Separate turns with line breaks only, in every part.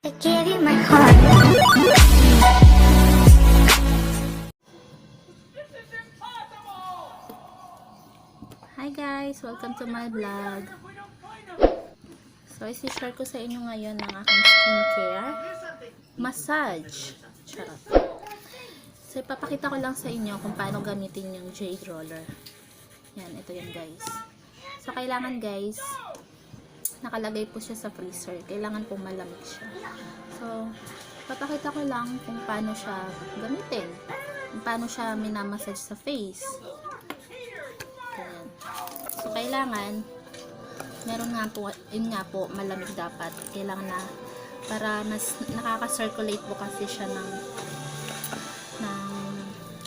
I give you my heart.
Hi guys! Welcome to my vlog. So, isi-share ko sa inyo ngayon ng aking skincare massage. Charot. So, ipapakita ko lang sa inyo kung paano gamitin yung Jade roller. Yan, ito yan guys. So, kailangan guys, nakalagay po siya sa freezer. Kailangan pong malamig siya. So, papakita ko lang kung paano siya gamitin. Kung paano siya minamassage sa face. Ayan. So, kailangan, meron nga po, yun nga po, malamig dapat. Kailangan na, para mas nakaka-circulate po kasi siya ng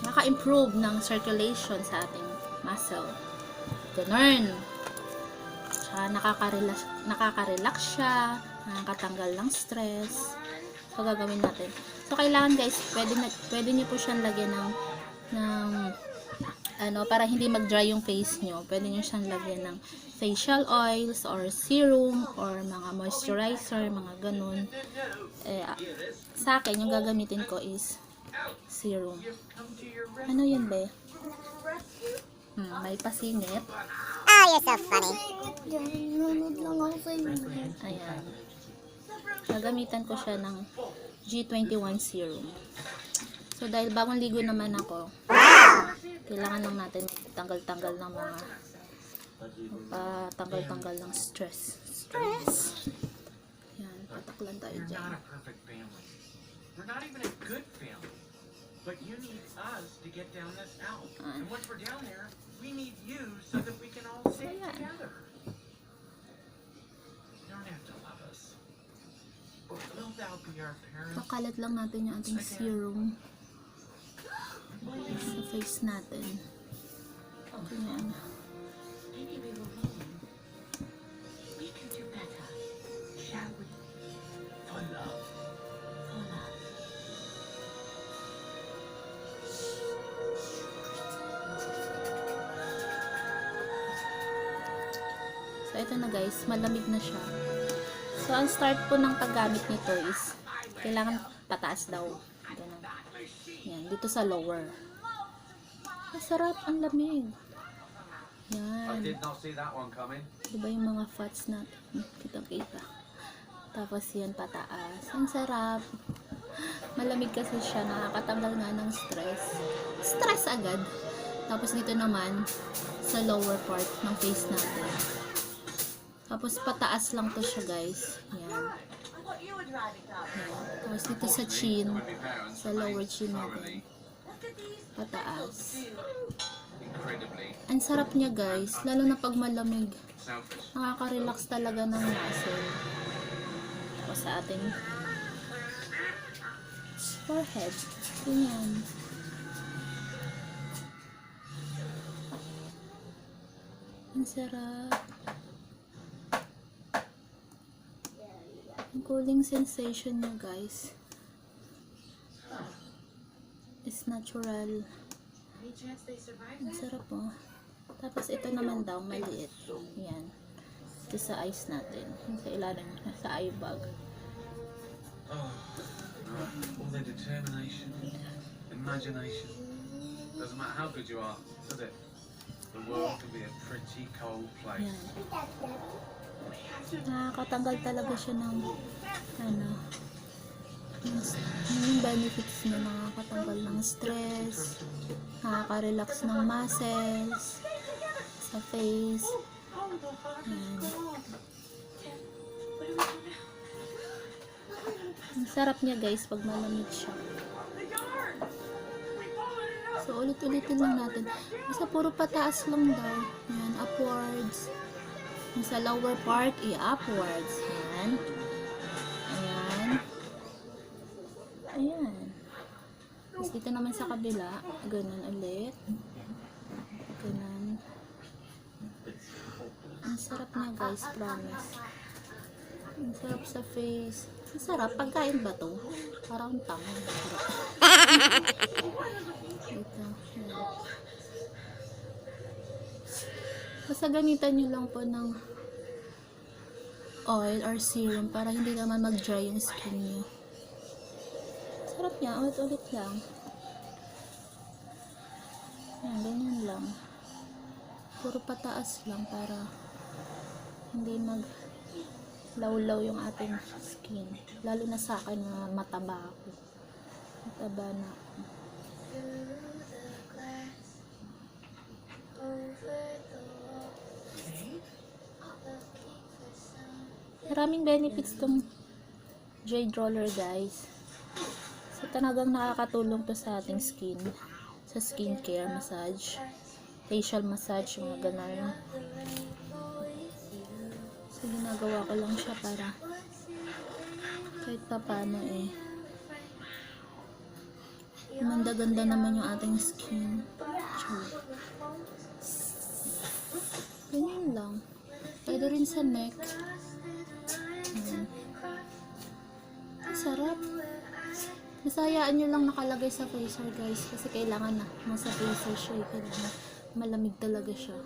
naka-improve ng circulation sa ating muscle. Ganun. Tsaka nakaka-relax siya, nakakatanggal ng stress. So, gagawin natin. So, kailangan guys, pwede nyo po siyang lagyan ng para hindi mag-dry yung face nyo. Pwede nyo siyang lagyan ng facial oils or serum or mga moisturizer, mga ganun. Sa akin, yung gagamitin ko is serum. Ano yun, be? May pasingit.
Oh, you're so funny.
Ayan. Gagamitan ko siya ng G21 serum. So, dahil bagong ligo naman ako, kailangan lang natin tanggal-tanggal ng mga tanggal-tanggal ng stress. Yan, pataklan tayo dyan.
We're not even a good family. But you need us to get down this out. And once we're down there, we need you so that we can all stay together. You don't have to love us. We'll now be our parents.
Pakalat lang natin yung ating serum sa face natin. Ayan.
Maybe we will learn. We can do better. Shall we? For love. For love.
So, ito na guys, malamig na siya. So, ang start po ng paggamit nito is, kailangan pataas daw. Ganun. Yan, dito sa lower. Masarap, ang lamig. Yan. Diba yung mga fats natin? Kita-kita. Tapos yan, pataas. Ang sarap. Malamig kasi siya, nakakatanggal nga ng stress. Stress agad. Tapos dito naman, sa lower part ng face natin. Tapos pataas lang to siya guys. Yan. Tapos dito sa chin, sa lower chin natin, pataas. Ang sarap niya guys, lalo na pag malamig. Nakaka-relax talaga ng muscle. Tapos sa ating forehead. Ganyan. Ang sarap. Ang cooling sensation niya guys is natural. Ang sarap oh. Tapos ito naman daw maliit. Yan. Ito sa eyes natin. Yung sa ilalim, sa eye bag.
All the determination, imagination. Doesn't matter how good you are, does it? The world can be a pretty cold place.
Yan. Nakakatanggal talaga siya ng yung benefits niya. Nakakatanggal ng stress, nakaka-relax ng muscles sa face. Yan. Ang sarap niya guys pag malamig siya. So ulit-ulitin lang natin. Basta puro pataas lang daw. Yan, upwards. Yung sa lower part, i-upwards. Ayan. Ayan. Ayan. Tapos dito naman sa kabila, ganun ulit. Ganun. Ang sarap na guys, promise. Ang sarap sa face. Ang sarap. Pagkain ba to? Parang tama. Ito. Ayan. Basta gamitan nyo lang po ng oil or serum para hindi naman mag-dry yung skin niyo. Sarap niya, ulit-ulit lang. Yan, ganyan lang. Puro pataas lang para hindi mag-lawlaw yung ating skin. Lalo na sa akin na mataba ako. Mataba na ako. Maraming benefits tong Jade Roller, guys. So talagang nakakatulong to sa ating skin. Sa skincare, massage, facial massage, mga ganun. So ginagawa ko lang siya para kahit pa paano ganda naman yung ating skin. Ganyan lang. Pwede rin sa neck. Sarap. Masayaan nyo lang nakalagay sa freezer, guys, kasi kailangan na nasa freezer siya, kailangan malamig talaga siya.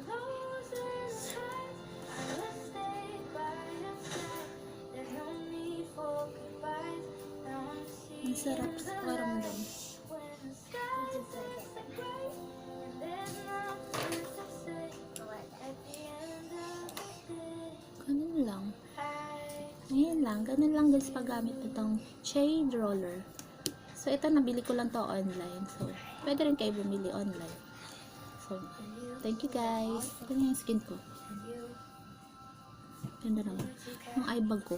Ang sarap sa pakiramdam. Ganun lang. Ngayon lang, ganun lang guys paggamit nitong Jade Roller. So, ito nabili ko lang to online. So, pwede rin kayo bumili online. So, thank you guys. Ito na yung skin ko. Ganda naman. Yung eye bag ko.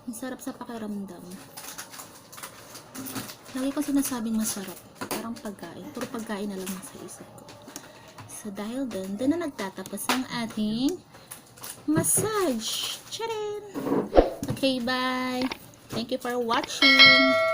Ang sarap sa pakiramdam. Lagi ko sinasabing masarap. Parang pagkain. Puro pagkain na lang sa isip ko. So, dahil doon na nagtatapos ang ating massage. Tcharin! Okay, bye! Thank you for watching!